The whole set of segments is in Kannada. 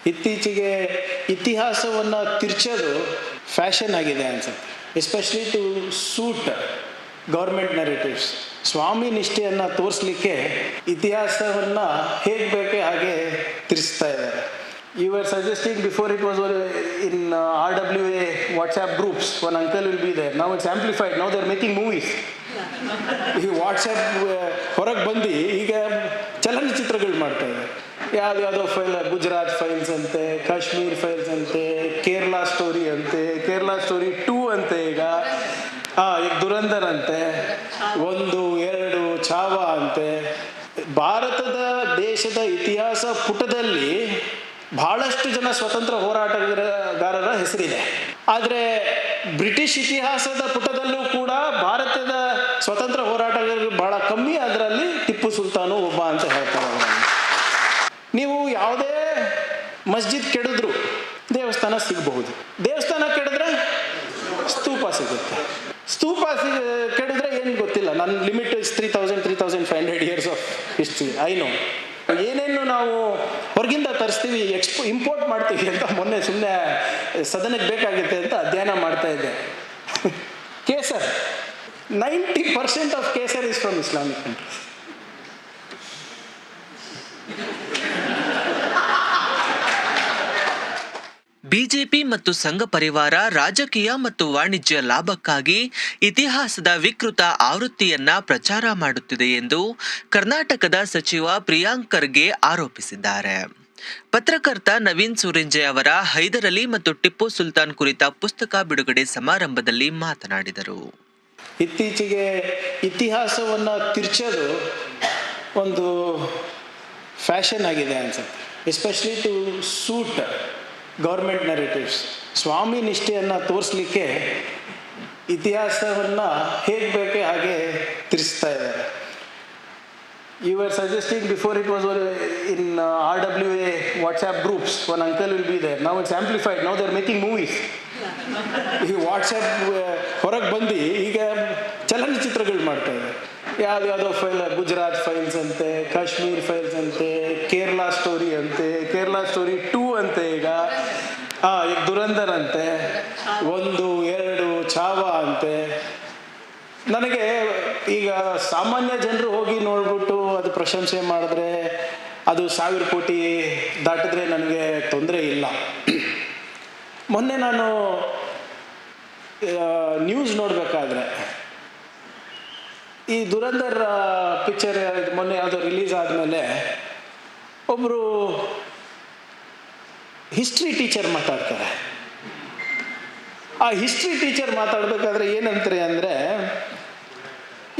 ಇತ್ತೀಚೆಗೆ ಇತಿಹಾಸವನ್ನು ತಿರ್ಚೋದು ಫ್ಯಾಷನ್ ಆಗಿದೆ ಅನ್ಸುತ್ತೆ, especially to suit government narratives. ಸ್ವಾಮಿ ನಿಷ್ಠೆಯನ್ನು ತೋರಿಸ್ಲಿಕ್ಕೆ ಇತಿಹಾಸವನ್ನು ಹೇಗೆ ಬೇಕೇ ಹಾಗೆ ತಿರ್ಸ್ತಾ ಇದ್ದಾರೆ. You were suggesting before it was in RWA WhatsApp groups, one uncle will be there. Now it's amplified. Now they're making movies. ಈ ವಾಟ್ಸಪ್ ಹೊರಗೆ ಬಂದು ಈಗ ಚಲನಚಿತ್ರಗಳು ಮಾಡ್ತಾ ಇದ್ದಾರೆ. ಯಾವುದ್ಯಾವುದೋ ಫೈಲ್, ಗುಜರಾತ್ ಫೈಲ್ಸ್ ಅಂತೆ, ಕಾಶ್ಮೀರ್ ಫೈಲ್ಸ್ ಅಂತೆ, ಕೇರಳ ಸ್ಟೋರಿ ಅಂತೆ, ಕೇರಳ ಸ್ಟೋರಿ 2 ಅಂತೆ, ಈಗ ದುರಂಧರ್ ಅಂತೆ, 1, 2 ಛಾವ ಅಂತೆ. ಭಾರತದ ದೇಶದ ಇತಿಹಾಸ ಪುಟದಲ್ಲಿ ಬಹಳಷ್ಟು ಜನ ಸ್ವತಂತ್ರ ಹೋರಾಟಗಾರರ ಹೆಸರಿದೆ. ಆದರೆ ಬ್ರಿಟಿಷ್ ಇತಿಹಾಸದ ಪುಟದಲ್ಲೂ ಕೂಡ ಭಾರತದ ಸ್ವತಂತ್ರ ಹೋರಾಟಗಾರರು ಬಹಳ ಕಮ್ಮಿ, ಅದರಲ್ಲಿ ಟಿಪ್ಪು ಸುಲ್ತಾನು ಒಬ್ಬ ಅಂತ ಹೇಳ್ತಾರೆ. ನೀವು ಯಾವುದೇ ಮಸ್ಜಿದ್ ಕೆಡಿದ್ರು ದೇವಸ್ಥಾನ ಸಿಗಬಹುದು, ದೇವಸ್ಥಾನ ಕೆಡಿದ್ರೆ ಸ್ತೂಪ ಸಿಗುತ್ತೆ, ಸ್ತೂಪ ಕೆಡಿದ್ರೆ ಏನು ಗೊತ್ತಿಲ್ಲ. ನನ್ನ limit is 3,500 years of history. I know ಏನೇನು ನಾವು ಹೊರಗಿಂದ ತರಿಸ್ತೀವಿ, ಇಂಪೋರ್ಟ್ ಮಾಡ್ತೀವಿ ಅಂತ ಮೊನ್ನೆ ಸುಮ್ಮನೆ ಸದನಕ್ಕೆ ಬೇಕಾಗುತ್ತೆ ಅಂತ ಅಧ್ಯಯನ ಮಾಡ್ತಾ ಇದ್ದೆ. Kesar 90% of Kesar is from Islamic countries. BJP ಮತ್ತು ಸಂಘ ಪರಿವಾರ ರಾಜಕೀಯ ಮತ್ತು ವಾಣಿಜ್ಯ ಲಾಭಕ್ಕಾಗಿ ಇತಿಹಾಸದ ವಿಕೃತ ಆವೃತ್ತಿಯನ್ನ ಪ್ರಚಾರ ಮಾಡುತ್ತಿದೆ ಎಂದು ಕರ್ನಾಟಕದ ಸಚಿವ ಪ್ರಿಯಾಂಕ್ ಖರ್ಗೆ ಆರೋಪಿಸಿದ್ದಾರೆ. ಪತ್ರಕರ್ತ ನವೀನ್ ಸೂರಿಂಜೆ ಅವರ ಹೈದರ್ ಅಲಿ ಮತ್ತು ಟಿಪ್ಪು ಸುಲ್ತಾನ್ ಕುರಿತ ಪುಸ್ತಕ ಬಿಡುಗಡೆ ಸಮಾರಂಭದಲ್ಲಿ ಮಾತನಾಡಿದರು. ಇತ್ತೀಚೆಗೆ ಇತಿಹಾಸವನ್ನು ತಿರ್ಚೋದು ಒಂದು ಫ್ಯಾಷನ್ ಆಗಿದೆ ಅನ್ಸುತ್ತೆ, especially to suit government narratives. ಸ್ವಾಮಿ ನಿಷ್ಠೆಯನ್ನು ತೋರಿಸ್ಲಿಕ್ಕೆ ಇತಿಹಾಸವನ್ನು ಹೇಗೆ ಬೇಕೇ ಹಾಗೆ ತಿರ್ಸ್ತಾ ಇದ್ದಾರೆ. You were suggesting before it was in RWA WhatsApp groups, one uncle will be there. Now it's amplified. Now they're making movies. ಈ ವಾಟ್ಸಪ್ ಹೊರಗೆ ಬಂದು ಈಗ ಚಲನಚಿತ್ರಗಳು ಮಾಡ್ತಾ ಇದ್ದಾರೆ. ಯಾವುದ್ಯಾವುದೋ ಫೈಲ್, ಗುಜರಾತ್ ಫೈಲ್ಸ್ ಅಂತೆ, ಕಾಶ್ಮೀರ್ ಫೈಲ್ಸ್ ಅಂತೆ, ಕೇರಳ ಸ್ಟೋರಿ ಅಂತೆ, ಕೇರಳ ಸ್ಟೋರಿ 2 ಅಂತೆ, ಈಗ ದುರಂಧರ್ ಅಂತೆ, 1, 2 ಛಾವ ಅಂತೆ. ನನಗೆ ಈಗ ಸಾಮಾನ್ಯ ಜನರು ಹೋಗಿ ನೋಡ್ಬಿಟ್ಟು ಅದು ಪ್ರಶಂಸೆ ಮಾಡಿದ್ರೆ, ಅದು 1000 ಕೋಟಿ ದಾಟಿದ್ರೆ ನನಗೆ ತೊಂದರೆ ಇಲ್ಲ. ಮೊನ್ನೆ ನಾನು ನ್ಯೂಸ್ ನೋಡಬೇಕಾದ್ರೆ ಈ ದುರಂಧರ್ ಪಿಕ್ಚರ್ ಮೊನ್ನೆ ಯಾವುದೋ ರಿಲೀಸ್ ಆದಮೇಲೆ ಒಬ್ಬರು ಹಿಸ್ಟ್ರಿ ಟೀಚರ್ ಮಾತಾಡ್ತಾರೆ. ಆ ಹಿಸ್ಟ್ರಿ ಟೀಚರ್ ಮಾತಾಡಬೇಕಾದ್ರೆ ಏನಂತಾರೆ ಅಂದರೆ,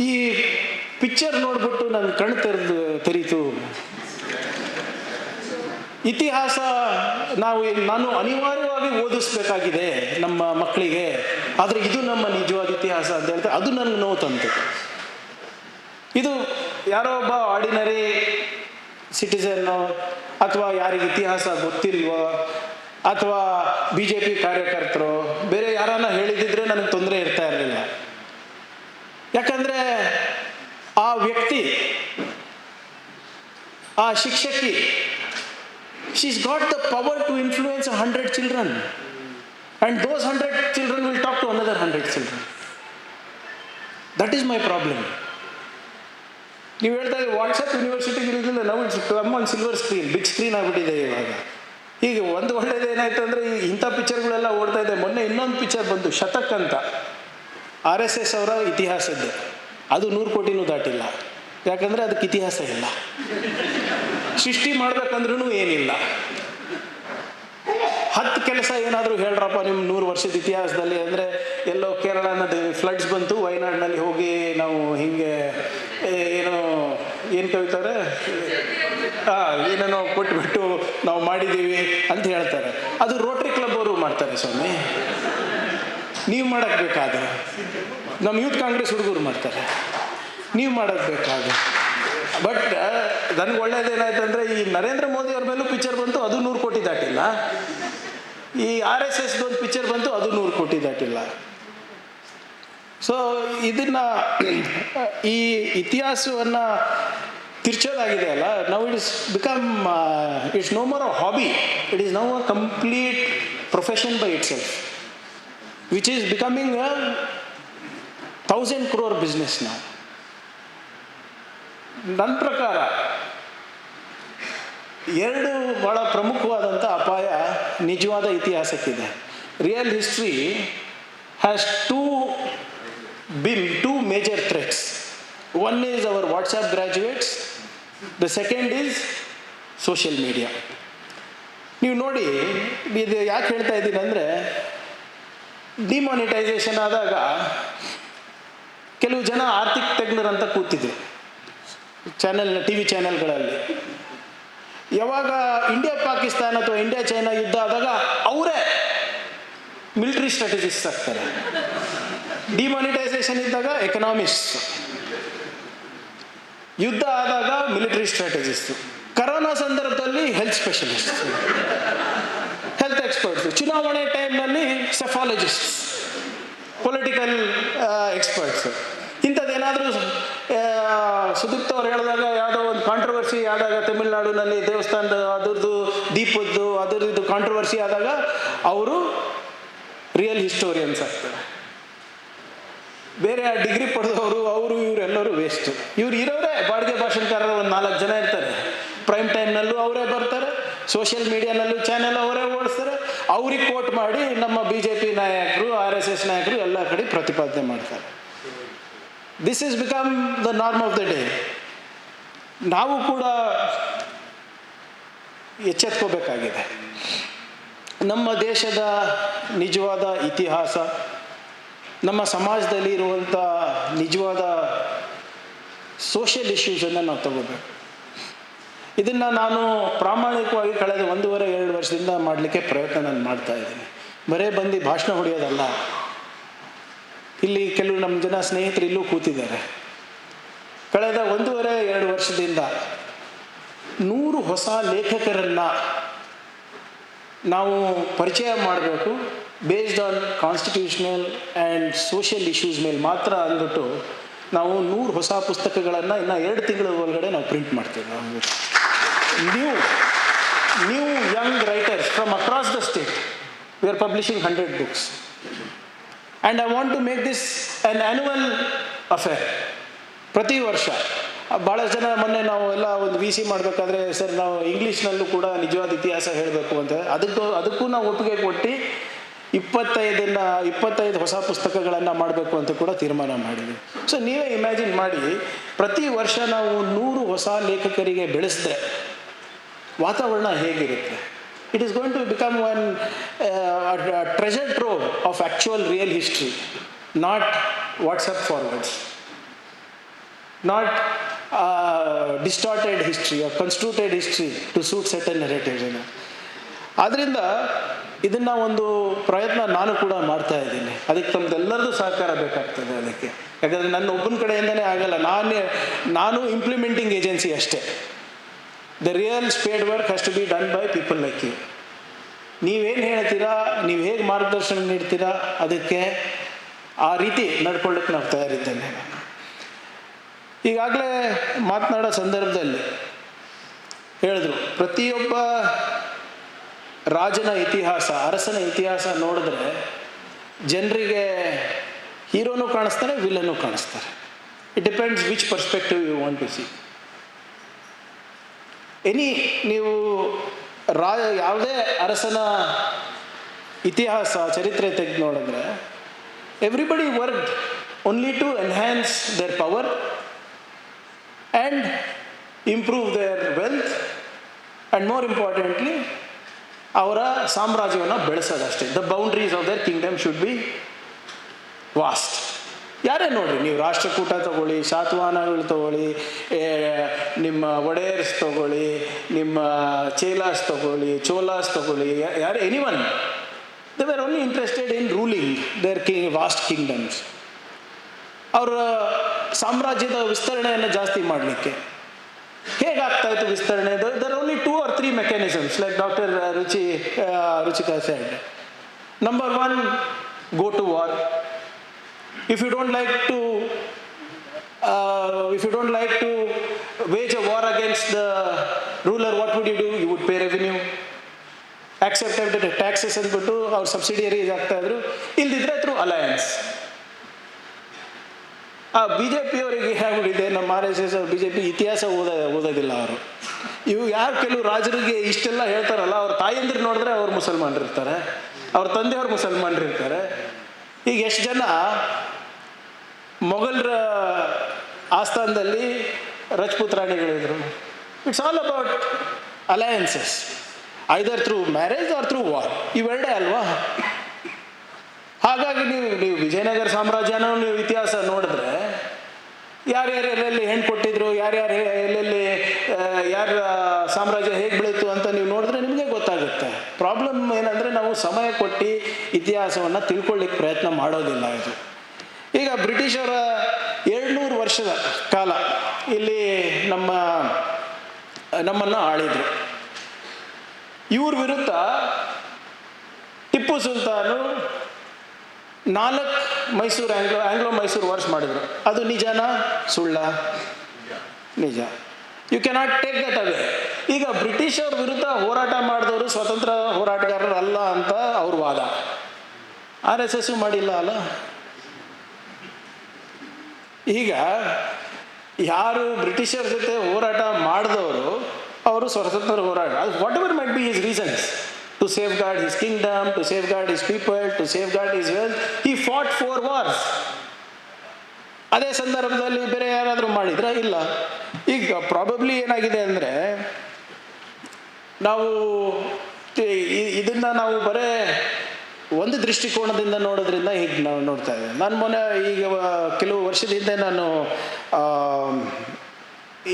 ಈ ಪಿಕ್ಚರ್ ನೋಡ್ಬಿಟ್ಟು ನನ್ನ ಕಣ್ಣು ತೆರೀತು. ಇತಿಹಾಸ ನಾನು ಅನಿವಾರ್ಯವಾಗಿ ಓದಿಸ್ಬೇಕಾಗಿದೆ ನಮ್ಮ ಮಕ್ಕಳಿಗೆ, ಆದರೆ ಇದು ನಮ್ಮ ನಿಜವಾದ ಇತಿಹಾಸ ಅಂತ ಹೇಳ್ತಾರೆ. ಅದು ನನಗೆ ನೋವು ತಂತು. ಇದು ಯಾರೋ ಒಬ್ಬ ಆರ್ಡಿನರಿ ಸಿಟಿಸನ್ನು ಅಥವಾ ಯಾರಿಗೆ ಇತಿಹಾಸ ಗೊತ್ತಿಲ್ವೋ ಅಥವಾ BJP ಕಾರ್ಯಕರ್ತರು ಬೇರೆ ಯಾರನ್ನ ಹೇಳಿದಿದ್ರೆ ನನಗೆ ತೊಂದರೆ ಇರ್ತಾ ಇರಲಿಲ್ಲ. ಯಾಕಂದರೆ ಆ ವ್ಯಕ್ತಿ, ಆ ಶಿಕ್ಷಕಿ, she's got the power to influence 100 children, and those 100 children will talk to another 100 children. That is my problem. ನೀವು ಹೇಳ್ತಾ ಇದ್ದೀವಿ ವಾಟ್ಸಪ್ ಯೂನಿವರ್ಸಿಟಿಗೆ ಇರೋದಿಲ್ಲ, ನಾವು come on silver screen, big screen ಆಗಿಬಿಟ್ಟಿದೆ ಇವಾಗ. ಈಗ ಒಂದು ಒಳ್ಳೇದು ಏನಾಯ್ತು ಅಂದರೆ, ಇಂಥ ಪಿಕ್ಚರ್ಗಳೆಲ್ಲ ಓಡ್ತಾ ಇದೆ. ಮೊನ್ನೆ ಇನ್ನೊಂದು ಪಿಕ್ಚರ್ ಬಂತು, ಶತಕ್ ಅಂತ, RSS ಅವರ ಇತಿಹಾಸದ್ದು. ಅದು 100 ಕೋಟಿನೂ ದಾಟಿಲ್ಲ. ಯಾಕಂದರೆ ಅದಕ್ಕೆ ಇತಿಹಾಸ ಇಲ್ಲ, ಸೃಷ್ಟಿ ಮಾಡ್ಬೇಕಂದ್ರೂ ಏನಿಲ್ಲ. 10 ಕೆಲಸ ಏನಾದರೂ ಹೇಳ್ರಪ್ಪ ನಿಮ್ಮ 100 ವರ್ಷದ ಇತಿಹಾಸದಲ್ಲಿ ಅಂದರೆ, ಎಲ್ಲೋ ಕೇರಳದ ಫ್ಲಡ್ಸ್ ಬಂತು, ವಯನಾಡಿನಲ್ಲಿ ಹೋಗಿ ನಾವು ಹಿಂಗೆ ಏನು ಕವಿತಾರೆ ಏನೇನೋ ಕೊಟ್ಬಿಟ್ಟು ನಾವು ಮಾಡಿದ್ದೀವಿ ಅಂತ ಹೇಳ್ತಾರೆ. ಅದು ರೋಟ್ರಿ ಕ್ಲಬ್ ಅವರು ಮಾಡ್ತಾರೆ ಸ್ವಾಮಿ, ನೀವು ಮಾಡೋಕ್ಕೆ ಬೇಕಾದ. ನಮ್ಮ ಯೂತ್ ಕಾಂಗ್ರೆಸ್ ಹುಡುಗರು ಮಾಡ್ತಾರೆ, ನೀವು ಮಾಡೋಕ್ಕೆ ಬೇಕಾದ. ಬಟ್ ನನಗೆ ಒಳ್ಳೇದೇನಾಯ್ತು ಅಂದರೆ, ಈ ನರೇಂದ್ರ ಮೋದಿ ಅವ್ರ ಮೇಲೂ ಪಿಕ್ಚರ್ ಬಂತು, ಅದು 100 ಕೋಟಿ ದಾಟಿಲ್ಲ. ಈ RSSದೊಂದು ಪಿಕ್ಚರ್ ಬಂತು, ಅದು 100 ಕೋಟಿ ದಾಟಿಲ್ಲ. ಸೊ ಇದನ್ನು, ಈ ಇತಿಹಾಸವನ್ನು ತಿರ್ಚೋದಾಗಿದೆ ಅಲ್ಲ, now it is become it's no more a hobby, it is now a complete profession by itself, which is becoming a 1,000 crore business ನಾವು. ನನ್ನ ಪ್ರಕಾರ ಎರಡು ಬಹಳ ಪ್ರಮುಖವಾದಂಥ ಅಪಾಯ ನಿಜವಾದ ಇತಿಹಾಸಕ್ಕಿದೆ. Real history has two major threats. One is our WhatsApp graduates, the second is social media. ನೀವು ನೋಡಿ, ಇದು ಯಾಕೆ ಹೇಳ್ತಾ ಇದ್ದೀನಿ ಅಂದರೆ, ಡಿಮಾನಿಟೈಸೇಷನ್ ಆದಾಗ ಕೆಲವು ಜನ ಆರ್ಥಿಕ ತಜ್ಞರಂತ ಕೂತಿದ್ರು ಟಿ ವಿ ಚಾನೆಲ್ಗಳಲ್ಲಿ. ಯಾವಾಗ ಇಂಡಿಯಾ ಪಾಕಿಸ್ತಾನ ಅಥವಾ ಇಂಡಿಯಾ ಚೈನಾ ಯುದ್ಧ ಆದಾಗ ಅವರೇ ಮಿಲಿಟರಿ ಸ್ಟ್ರಾಟಜಿಸ್ಟ್ ಆಗ್ತಾರೆ. ಡಿಮಾನಿಟೈಸೇಷನ್ ಇದ್ದಾಗ ಎಕನಾಮಿಸ್ಟ್, ಯುದ್ಧ ಆದಾಗ ಮಿಲಿಟರಿ ಸ್ಟ್ರಾಟಜಿಸ್ಟ್, ಕರೋನಾ ಸಂದರ್ಭದಲ್ಲಿ ಹೆಲ್ತ್ ಸ್ಪೆಷಲಿಸ್ಟ್, ಹೆಲ್ತ್ ಎಕ್ಸ್ಪರ್ಟ್ಸ್, ಚುನಾವಣೆ ಟೈಮ್ನಲ್ಲಿ ಸೆಫಾಲಜಿಸ್ಟ್, ಪೊಲಿಟಿಕಲ್ ಎಕ್ಸ್ಪರ್ಟ್ಸ್. ಇಂಥದ್ದೇನಾದರೂ ಸುದೀಪ್ತ ಅವ್ರು ಹೇಳಿದಾಗ ಯಾವುದೋ ಒಂದು ಕಾಂಟ್ರವರ್ಸಿ ಆದಾಗ ತಮಿಳ್ನಾಡಿನಲ್ಲಿ ದೇವಸ್ಥಾನದ ಅದರದ್ದು ದೀಪದ್ದು ಅದರದ್ದು ಕಾಂಟ್ರವರ್ಸಿ ಆದಾಗ ಅವರು ರಿಯಲ್ ಹಿಸ್ಟೋರಿಯನ್ಸ್ ಆಗ್ತಾರೆ. ಬೇರೆ ಡಿಗ್ರಿ ಪಡೆದವರು ಅವರು ಇವರೆಲ್ಲರೂ ವೇಸ್ಟ್. ಇವ್ರು ಇರೋರೇ ಬಾಡಿಗೆ ಭಾಷಣಕಾರರು ಒಂದು 4 ಜನ ಇರ್ತಾರೆ. ಪ್ರೈಮ್ ಟೈಮ್ನಲ್ಲೂ ಅವರೇ ಬರ್ತಾರೆ, ಸೋಷಿಯಲ್ ಮೀಡಿಯಾನಲ್ಲೂ ಚಾನೆಲ್ ಅವರೇ ಓಡಿಸ್ತಾರೆ. ಅವ್ರಿಗೆ ಕೋಟ್ ಮಾಡಿ ನಮ್ಮ BJP ನಾಯಕರು, RSS ನಾಯಕರು ಎಲ್ಲ ಕಡೆ ಪ್ರತಿಪಾದನೆ ಮಾಡ್ತಾರೆ. This is become the norm of the day. ನಾವು ಕೂಡ ಎಚ್ಚೆತ್ಕೋಬೇಕಾಗಿದೆ. ನಮ್ಮ ದೇಶದ ನಿಜವಾದ ಇತಿಹಾಸ, ನಮ್ಮ ಸಮಾಜದಲ್ಲಿ ಇರುವಂಥ ನಿಜವಾದ ಸೋಷಿಯಲ್ ಇಶ್ಯೂಸನ್ನು ನಾವು ತಗೋಬೇಕು. ಇದನ್ನು ನಾನು ಪ್ರಾಮಾಣಿಕವಾಗಿ ಕಳೆದ 1.5-2 ವರ್ಷದಿಂದ ಮಾಡಲಿಕ್ಕೆ ಪ್ರಯತ್ನ ನಾನು ಮಾಡ್ತಾ ಇದ್ದೀನಿ. ಬರೇ ಬಂದು ಭಾಷಣ ಹೊಡೆಯೋದಲ್ಲ. ಇಲ್ಲಿ ಕೆಲವು ನಮ್ಮ ಜನ ಸ್ನೇಹಿತರು ಇಲ್ಲೂ ಕೂತಿದ್ದಾರೆ. ಕಳೆದ 1.5-2 ವರ್ಷದಿಂದ 100 ಹೊಸ ಲೇಖಕರನ್ನು ನಾವು ಪರಿಚಯ ಮಾಡಬೇಕು. Based on constitutional and social issues ಮೇಲೆ ಮಾತ್ರ ಅಂದ್ಬಿಟ್ಟು ನಾವು 100 ಹೊಸ ಪುಸ್ತಕಗಳನ್ನು ಇನ್ನು 2 ತಿಂಗಳ ಒಳಗಡೆ ನಾವು ಪ್ರಿಂಟ್ ಮಾಡ್ತೇವೆ. ನಾವು new young writers from across the state, we are publishing 100 books. And I want to make this an annual affair. ಪ್ರತಿ ವರ್ಷ ಭಾಳ ಜನ ಮೊನ್ನೆ ನಾವು ಎಲ್ಲ ಒಂದು VC ಮಾಡಬೇಕಾದ್ರೆ, ಸರ್ ನಾವು ಇಂಗ್ಲೀಷ್ನಲ್ಲೂ ಕೂಡ ನಿಜವಾದ ಇತಿಹಾಸ ಹೇಳಬೇಕು ಅಂತ, ಅದಕ್ಕೂ ನಾವು ಒಪ್ಪಿಗೆ ಕೊಟ್ಟು 25 ಹೊಸ ಪುಸ್ತಕಗಳನ್ನು ಮಾಡಬೇಕು ಅಂತ ಕೂಡ ತೀರ್ಮಾನ ಮಾಡಿದ್ವಿ. ಸೊ ನೀವೇ ಇಮ್ಯಾಜಿನ್ ಮಾಡಿ, ಪ್ರತಿ ವರ್ಷ ನಾವು 100 ಹೊಸ ಲೇಖಕರಿಗೆ ಬೆಳೆಸಿದ್ರೆ ವಾತಾವರಣ ಹೇಗಿರುತ್ತೆ. It is going to become one treasure trove of actual real history, not WhatsApp forwards, not distorted history or constructed history to suit certain narratives. ಆದ್ದರಿಂದ ಇದನ್ನು ಒಂದು ಪ್ರಯತ್ನ ನಾನು ಕೂಡ ಮಾಡ್ತಾ ಇದ್ದೀನಿ. ಅದಕ್ಕೆ ತಮ್ಮದೆಲ್ಲರದ್ದು ಸಹಕಾರ ಬೇಕಾಗ್ತದೆ. ಅದಕ್ಕೆ ಯಾಕಂದರೆ ನನ್ನ ಒಬ್ಬನ ಕಡೆಯಿಂದನೇ ಆಗಲ್ಲ. ನಾನು ಇಂಪ್ಲಿಮೆಂಟಿಂಗ್ ಏಜೆನ್ಸಿ ಅಷ್ಟೇ. The real spade work has to be done by people like you. ನೀವೇನು ಹೇಳ್ತೀರಾ, ನೀವು ಹೇಗೆ ಮಾರ್ಗದರ್ಶನ ನೀಡ್ತೀರಾ, ಅದಕ್ಕೆ ಆ ರೀತಿ ನಡ್ಕೊಳ್ಳೋಕ್ಕೆ ನಾವು ತಯಾರಿದ್ದೇನೆ. ಈಗಾಗಲೇ ಮಾತನಾಡೋ ಸಂದರ್ಭದಲ್ಲಿ ಹೇಳಿದ್ರು, ಪ್ರತಿಯೊಬ್ಬ ರಾಜನ ಇತಿಹಾಸ, ಅರಸನ ಇತಿಹಾಸ ನೋಡಿದ್ರೆ ಜನರಿಗೆ ಹೀರೋನೂ ಕಾಣಿಸ್ತಾರೆ, ವಿಲನೂ ಕಾಣಿಸ್ತಾರೆ. It depends which perspective you want to see. ನೀವು ಯಾವುದೇ ಅರಸನ ಇತಿಹಾಸ ಚರಿತ್ರೆ ತೆಗೆದು ನೋಡಿದ್ರೆ, everybody worked only to enhance their power and improve their wealth, and more importantly ಅವರ ಸಾಮ್ರಾಜ್ಯವನ್ನು ಬೆಳೆಸೋದಷ್ಟೇ. The boundaries of their kingdom should be vast. ಯಾರೇ ನೋಡ್ರಿ, ನೀವು ರಾಷ್ಟ್ರಕೂಟ ತಗೊಳ್ಳಿ, ಶಾತವಾಹನಗಳು ತಗೊಳ್ಳಿ, ನಿಮ್ಮ ಒಡೆಯರ್ಸ್ ತಗೊಳ್ಳಿ, ನಿಮ್ಮ ಚೇಲಾಸ್ ತಗೊಳ್ಳಿ, ಚೋಲಾಸ್ ತಗೊಳ್ಳಿ, anyone, they were only interested in ruling their vast kingdoms. ಅವರ ಸಾಮ್ರಾಜ್ಯದ ವಿಸ್ತರಣೆಯನ್ನು ಜಾಸ್ತಿ ಮಾಡಲಿಕ್ಕೆ ಹೇಗಾಗ್ತಾ ಇತ್ತು ವಿಸ್ತರಣೆ? There only 2 or 3 mechanisms, like doctor Ruchika said. Number 1, go to war. If you don't like to wage a war against the ruler, what would you do? You would pay revenue, accept taxes ಅಂದ್ಬಿಟ್ಟು ಅವ್ರು ಸಬ್ಸಿಡಿಯರೀಸ್ ಆಗ್ತಾ ಇದ್ರು. ಇಲ್ದಿದ್ರೆ ಥ್ರೂ ಅಲಯನ್ಸ್. ಆ ಬಿ ಜೆ ಪಿಯವರಿಗೆ ಹೇಳ್ಬಿಟ್ಟಿದೆ, ನಮ್ಮ RSS BJP ಇತಿಹಾಸ ಓದೋದಿಲ್ಲ ಅವರು. ಇವು ಯಾರು ಕೆಲವು ರಾಜರಿಗೆ ಇಷ್ಟೆಲ್ಲ ಹೇಳ್ತಾರಲ್ಲ, ಅವ್ರ ತಾಯಂದ್ರೆ ನೋಡಿದ್ರೆ ಅವ್ರು ಮುಸಲ್ಮಾನರಿರ್ತಾರೆ, ಅವ್ರ ತಂದೆಯವ್ರು ಮುಸಲ್ಮಾನರಿರ್ತಾರೆ. ಈಗ ಎಷ್ಟು ಜನ ಮೊಘಲರ ಆಸ್ಥಾನದಲ್ಲಿ ರಜಪೂತ್ ರಾಣಿಗಳಿದ್ರು. It's all about alliances, either through marriage or through war. ಇವೆರಡೇ ಅಲ್ವಾ? ಹಾಗಾಗಿ ನೀವು ವಿಜಯನಗರ ಸಾಮ್ರಾಜ್ಯನೂ ನೀವು ಇತಿಹಾಸ ನೋಡಿದ್ರೆ ಯಾರ್ಯಾರು ಎಲ್ಲೆಲ್ಲಿ ಹೆಣ್ಣು ಕೊಟ್ಟಿದ್ರು, ಯಾರ್ಯಾರು ಎಲ್ಲೆಲ್ಲಿ ಯಾರ ಸಾಮ್ರಾಜ್ಯ ಹೇಗೆ ಬೆಳೀತು ಅಂತ ನೀವು ನೋಡಿದ್ರೆ ನಿಮಗೆ ಗೊತ್ತಾಗುತ್ತೆ. ಪ್ರಾಬ್ಲಮ್ ಏನಂದರೆ ನಾವು ಸಮಯ ಕೊಟ್ಟು ಇತಿಹಾಸವನ್ನು ತಿಳ್ಕೊಳ್ಳಿಕ್ಕೆ ಪ್ರಯತ್ನ ಮಾಡೋದಿಲ್ಲ. ಇದು ಈಗ ಬ್ರಿಟಿಷರ 200 ವರ್ಷದ ಕಾಲ ಇಲ್ಲಿ ನಮ್ಮನ್ನು ಆಳಿದರು. ಇವ್ರ ವಿರುದ್ಧ ಟಿಪ್ಪು ಸುಲ್ತಾನು 4 ಮೈಸೂರು ಆಂಗ್ಲೋ ಮೈಸೂರು ವಾರ್ಸ್ ಮಾಡಿದರು. ಅದು ನಿಜನಾ ಸುಳ್ಳ? ನಿಜ. ಯು ಕೆನಾಟ್ ಟೇಕ್ ದಟ್ ಅವೇ. ಈಗ ಬ್ರಿಟಿಷರ ವಿರುದ್ಧ ಹೋರಾಟ ಮಾಡಿದವರು ಸ್ವತಂತ್ರ ಹೋರಾಟಗಾರರಲ್ಲ ಅಂತ ಅವ್ರ ವಾದ. RSS ಮಾಡಿಲ್ಲ ಅಲ್ಲ. ಈಗ ಯಾರು ಬ್ರಿಟಿಷರ ಜೊತೆ ಹೋರಾಟ ಮಾಡಿದವರು ಅವರು ಸ್ವತಂತ್ರ ಹೋರಾಟ, what ever might be his reasons, to safeguard his kingdom, to safeguard his people, to safeguard his wealth, he fought 4 wars. ಅದೇ ಸಂದರ್ಭದಲ್ಲಿ ಬೇರೆ ಯಾರಾದರೂ ಮಾಡಿದ್ರ? ಇಲ್ಲ. ಈಗ ಪ್ರಾಬಬ್ಲಿ ಏನಾಗಿದೆ ಅಂದರೆ, ನಾವು ಇದನ್ನು ನಾವು ಬರೇ ಒಂದು ದೃಷ್ಟಿಕೋನದಿಂದ ನೋಡೋದ್ರಿಂದ ಹೀಗೆ ನಾವು ನೋಡ್ತಾ ಇದ್ದೇವೆ. ನಾನು ಮೊನ್ನೆ ಈಗ ಕೆಲವು ವರ್ಷದ ಹಿಂದೆ ನಾನು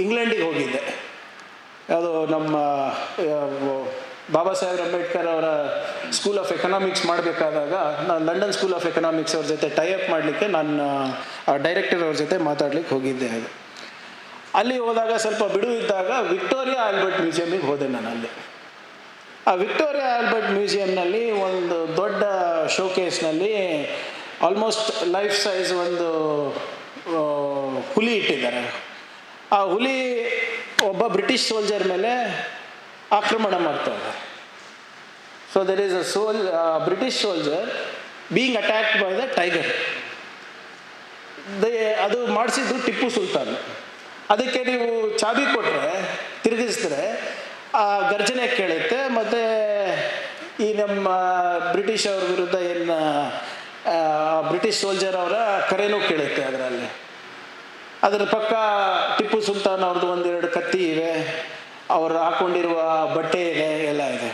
ಇಂಗ್ಲೆಂಡಿಗೆ ಹೋಗಿದ್ದೆ. ಅದು ನಮ್ಮ ಬಾಬಾ ಸಾಹೇಬ್ ಅಂಬೇಡ್ಕರ್ ಅವರ ಸ್ಕೂಲ್ ಆಫ್ ಎಕನಾಮಿಕ್ಸ್ ಮಾಡಬೇಕಾದಾಗ ನಾನು ಲಂಡನ್ ಸ್ಕೂಲ್ ಆಫ್ ಎಕನಾಮಿಕ್ಸ್ ಅವ್ರ ಜೊತೆ ಟೈಅಪ್ ಮಾಡಲಿಕ್ಕೆ ನಾನು ಡೈರೆಕ್ಟರ್ ಅವ್ರ ಜೊತೆ ಮಾತಾಡ್ಲಿಕ್ಕೆ ಹೋಗಿದ್ದೆ. ಅಲ್ಲಿ ಹೋದಾಗ ಸ್ವಲ್ಪ ಬಿಡುವು ಇದ್ದಾಗ ವಿಕ್ಟೋರಿಯಾ ಆಲ್ಬರ್ಟ್ ಮ್ಯೂಸಿಯಮಿಗೆ ಹೋದೆ ನಾನು. ಅಲ್ಲಿ ಆ ವಿಕ್ಟೋರಿಯಾ ಆಲ್ಬರ್ಟ್ ಮ್ಯೂಸಿಯಂನಲ್ಲಿ ಒಂದು ದೊಡ್ಡ ಶೋಕೇಸ್ನಲ್ಲಿ ಆಲ್ಮೋಸ್ಟ್ ಲೈಫ್ ಸೈಜ್ ಒಂದು ಹುಲಿ ಇಟ್ಟಿದ್ದಾರೆ. ಆ ಹುಲಿ ಒಬ್ಬ ಬ್ರಿಟಿಷ್ ಸೋಲ್ಜರ್ ಮೇಲೆ ಆಕ್ರಮಣ ಮಾಡ್ತಾರೆ. So there is British soldier being attacked by the tiger. ಅದು ಮಾಡಿಸಿದ್ದು ಟಿಪ್ಪು ಸುಲ್ತಾನ್. ಅದಕ್ಕೆ ನೀವು ಚಾಬಿ ಕೊಟ್ಟರೆ, ತಿರುಗಿಸಿದ್ರೆ ಆ ಗರ್ಜನೆ ಕೇಳುತ್ತೆ. ಮತ್ತು ಈ ನಮ್ಮ ಬ್ರಿಟಿಷ್ ಅವ್ರ ವಿರುದ್ಧ ಏನು ಬ್ರಿಟಿಷ್ ಸೋಲ್ಜರ್ ಅವರ ಕರೆನೂ ಕೇಳುತ್ತೆ. ಅದರ ಪಕ್ಕ ಟಿಪ್ಪು ಸುಲ್ತಾನ್ ಅವ್ರದ್ದು 1-2 ಕತ್ತಿ ಇವೆ, ಅವರು ಹಾಕ್ಕೊಂಡಿರುವ ಬಟ್ಟೆ ಇದೆ, ಎಲ್ಲ ಇದೆ.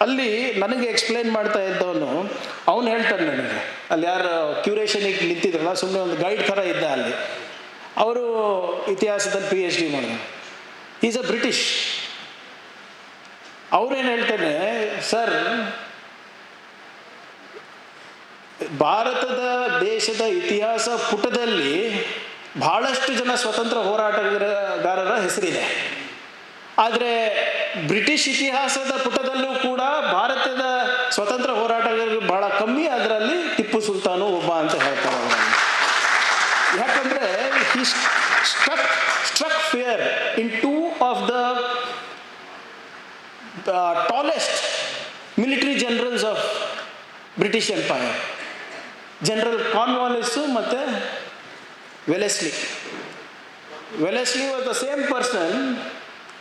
ಅಲ್ಲಿ ನನಗೆ ಎಕ್ಸ್ಪ್ಲೈನ್ ಮಾಡ್ತಾ ಇದ್ದವನು ಅವನು ಹೇಳ್ತಾನೆ ನನಗೆ, ಅಲ್ಲಿ ಯಾರು ಕ್ಯೂರೇಷನಿಗೆ ನಿಂತಿದ್ರಲ್ಲ, ಸುಮ್ಮನೆ ಒಂದು ಗೈಡ್ ಥರ ಇದ್ದ ಅಲ್ಲಿ. ಅವರು ಇತಿಹಾಸದಲ್ಲಿ PhD ಮಾಡಿದ್ರು. Is a British. ಅವ್ರೇನು ಹೇಳ್ತಾನೆ, ಸರ್, ಭಾರತದ ದೇಶದ ಇತಿಹಾಸ ಪುಟದಲ್ಲಿ ಬಹಳಷ್ಟು ಜನ ಸ್ವತಂತ್ರ ಹೋರಾಟಗಾರರ ಹೆಸರಿದೆ. ಆದರೆ ಬ್ರಿಟಿಷ್ ಇತಿಹಾಸದ ಪುಟದಲ್ಲೂ ಕೂಡ ಭಾರತದ ಸ್ವತಂತ್ರ ಹೋರಾಟಗಾರರು ಬಹಳ ಕಮ್ಮಿ, ಅದರಲ್ಲಿ ಟಿಪ್ಪು ಸುಲ್ತಾನು ಒಬ್ಬ ಅಂತ ಹೇಳ್ತಾರೆ ಅವರು. ಯಾಕಂದರೆ he struck fear in 2 of the tallest military generals of British empire, general Cornwallis ಮತ್ತು Wellesley. Wellesley was the same person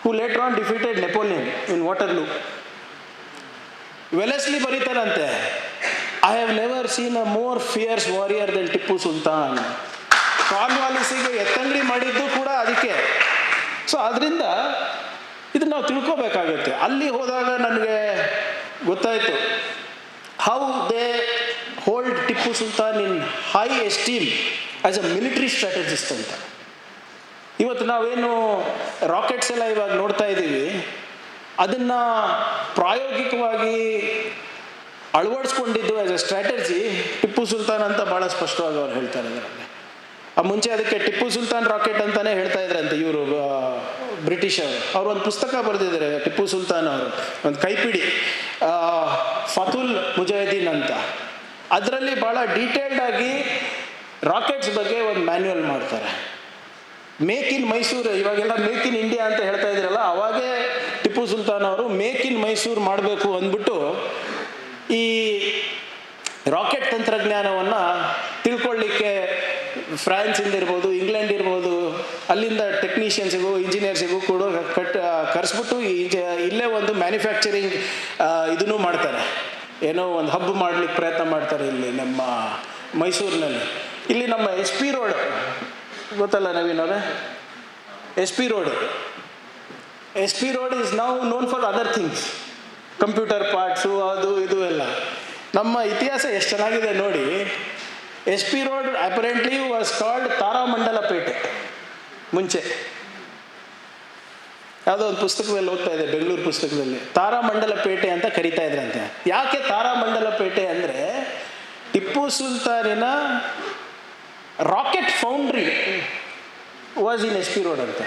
who later on defeated Napoleon in Waterloo. Wellesley ಬರೀತಾರಂತೆ, I have never seen a more fierce warrior than Tipu Sultan. ಕಾರ್ನ್ವಾಲಿಸಿಗೆ ಎತ್ತಂಗಡಿ ಮಾಡಿದ್ದು ಕೂಡ ಅದಕ್ಕೆ. ಸೊ ಅದರಿಂದ ಇದನ್ನು ನಾವು ತಿಳ್ಕೋಬೇಕಾಗುತ್ತೆ. ಅಲ್ಲಿ ಹೋದಾಗ ನನಗೆ ಗೊತ್ತಾಯಿತು how they hold Tipu Sultan in high esteem as a military strategist ಅಂತ. ಇವತ್ತು ನಾವೇನು ರಾಕೆಟ್ಸ್ ಎಲ್ಲ ಇವಾಗ ನೋಡ್ತಾ ಇದ್ದೀವಿ, ಅದನ್ನು ಪ್ರಾಯೋಗಿಕವಾಗಿ ಅಳವಡಿಸ್ಕೊಂಡಿದ್ದು as a strategy Tipu Sultan ಅಂತ ಭಾಳ ಸ್ಪಷ್ಟವಾಗಿ ಅವ್ರು ಹೇಳ್ತಾರೆ. ಅದರಲ್ಲಿ ಮುಂಚೆ ಅದಕ್ಕೆ ಟಿಪ್ಪು ಸುಲ್ತಾನ್ ರಾಕೆಟ್ ಅಂತಲೇ ಹೇಳ್ತಾ ಇದ್ರಂತೆ ಇವರು ಬ್ರಿಟಿಷ್ ಅವರು ಒಂದು ಪುಸ್ತಕ ಬರೆದಿದ್ದಾರೆ ಟಿಪ್ಪು ಸುಲ್ತಾನ್ ಅವರು, ಒಂದು ಕೈಪಿಡಿ ಫತುಲ್ ಮುಜಾಹಿದೀನ್ ಅಂತ. ಅದರಲ್ಲಿ ಭಾಳ ಡೀಟೇಲ್ಡ್ ಆಗಿ ರಾಕೆಟ್ಸ್ ಬಗ್ಗೆ ಒಂದು ಮ್ಯಾನ್ಯುವಲ್ ಮಾಡ್ತಾರೆ. ಮೇಕ್ ಇನ್ ಮೈಸೂರು, ಇವಾಗೆಲ್ಲ ಮೇಕ್ ಇನ್ ಇಂಡಿಯಾ ಅಂತ ಹೇಳ್ತಾ ಇದ್ರಲ್ಲ, ಅವಾಗೇ ಟಿಪ್ಪು ಸುಲ್ತಾನ್ ಅವರು ಮೇಕ್ ಇನ್ ಮೈಸೂರು ಮಾಡಬೇಕು ಅಂದ್ಬಿಟ್ಟು ಈ ರಾಕೆಟ್ ತಂತ್ರಜ್ಞಾನವನ್ನು ತಿಳ್ಕೊಳ್ಳಿಕ್ಕೆ ಫ್ರಾನ್ಸಿಂದ ಇರ್ಬೋದು, ಇಂಗ್ಲೆಂಡ್ ಇರ್ಬೋದು, ಅಲ್ಲಿಂದ ಟೆಕ್ನಿಷಿಯನ್ಸಿಗೂ ಇಂಜಿನಿಯರ್ಸಿಗೂ ಕೂಡ ಕರೆಸ್ಬಿಟ್ಟು ಇಲ್ಲೇ ಒಂದು ಮ್ಯಾನುಫ್ಯಾಕ್ಚರಿಂಗ್ ಇದನ್ನು ಮಾಡ್ತಾರೆ. ಏನೋ ಒಂದು ಹಬ್ ಮಾಡಲಿಕ್ಕೆ ಪ್ರಯತ್ನ ಮಾಡ್ತಾರೆ ಇಲ್ಲಿ ನಮ್ಮ ಮೈಸೂರಿನಲ್ಲಿ. ಇಲ್ಲಿ ನಮ್ಮ ಎಸ್ ಪಿ ರೋಡ್ ಗೊತ್ತಲ್ಲ ನವೀನ್ ಅವರೇ, S P road is now known for other things, computer parts ಅದು ಇದು ಎಲ್ಲ. ನಮ್ಮ ಇತಿಹಾಸ ಎಷ್ಟು ಚೆನ್ನಾಗಿದೆ ನೋಡಿ. S P road apparently was called Taramandalpet ಮುಂಚೆ. ಯಾವುದೋ ಒಂದು ಪುಸ್ತಕದಲ್ಲಿ ಓದ್ತಾ ಇದೆ, ಬೆಂಗಳೂರು ಪುಸ್ತಕದಲ್ಲಿ, ತಾರಾಮಂಡಲಪೇಟೆ ಅಂತ ಕರಿತಾ ಇದ್ರಂತೆ. ಯಾಕೆ ತಾರಾಮಂಡಲಪೇಟೆ ಅಂದರೆ ಟಿಪ್ಪು ಸುಲ್ತಾನಿನ rocket foundry was in S P road ಅಂತೆ.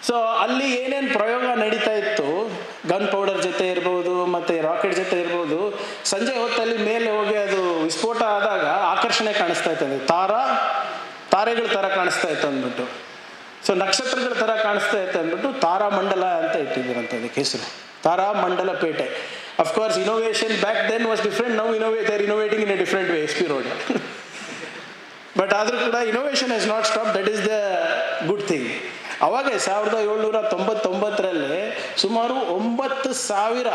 ಸೊ ಅಲ್ಲಿ ಏನೇನು ಪ್ರಯೋಗ ನಡೀತಾ ಇತ್ತು, ಗನ್ ಪೌಡರ್ ಜೊತೆ ಇರ್ಬೋದು ಮತ್ತು ರಾಕೆಟ್ ಜೊತೆ ಇರ್ಬೋದು, ಸಂಜೆ ಹೊತ್ತಲ್ಲಿ ಮೇಲೆ ಹೋಗಿ ಅದು ವಿಸ್ಫೋಟ ಆದಾಗ ಆಕರ್ಷಣೆ ಕಾಣಿಸ್ತಾ ಇತ್ತು, ಅಂದರೆ ತಾರೆಗಳ ಥರ ಕಾಣಿಸ್ತಾ ಇತ್ತು ಅಂದ್ಬಿಟ್ಟು, ಸೊ ನಕ್ಷತ್ರಗಳ ಥರ ಕಾಣಿಸ್ತಾ ಇತ್ತು ಅಂದ್ಬಿಟ್ಟು ತಾರಾಮಂಡಲ ಅಂತ ಇಟ್ಟಿದ್ದೀರಂತೆ ಅದಕ್ಕೆ ಹೆಸರು, Taramandalpet. Of course innovation back then was different, now they innovating in a different way, S P road. But ಆದರೂ ಕೂಡ innovation has not stop, that is the good thing. ಅವಾಗ 1799ರಲ್ಲಿ ಸುಮಾರು 9,000